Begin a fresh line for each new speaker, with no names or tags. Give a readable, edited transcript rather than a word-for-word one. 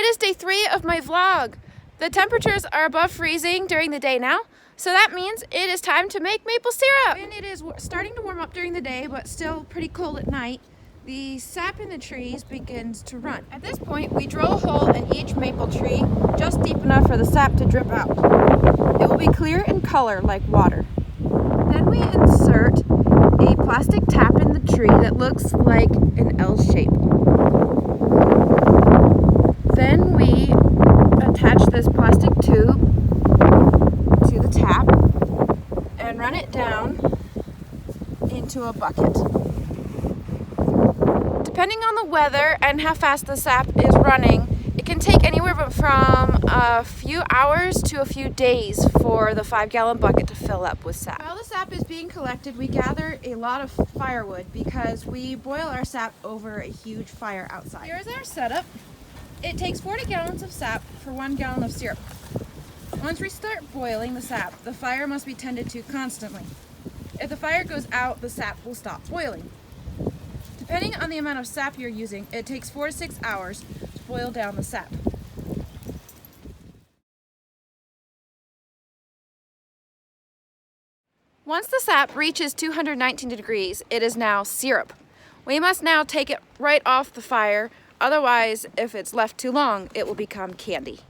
It is day 3 of my vlog. The temperatures are above freezing during the day now, so that means it is time to make maple syrup. And it is starting to warm up during the day, but still pretty cold at night. The sap in the trees begins to run. At this point, we drill a hole in each maple tree, just deep enough for the sap to drip out. It will be clear in color like water. Then we insert a plastic tap in the tree that looks like an L shape. Then we attach this plastic tube to the tap and run it down into a bucket. Depending on the weather and how fast the sap is running, it can take anywhere from a few hours to a few days for the 5-gallon bucket to fill up with sap. While the sap is being collected, we gather a lot of firewood because we boil our sap over a huge fire outside. Here's our setup. It takes 40 gallons of sap for 1 gallon of syrup. Once we start boiling the sap, the fire must be tended to constantly. If the fire goes out, the sap will stop boiling. Depending on the amount of sap you're using, it takes 4 to 6 hours to boil down the sap. Once the sap reaches 219 degrees, it is now syrup. We must now take it right off the fire, otherwise, if it's left too long, it will become candy.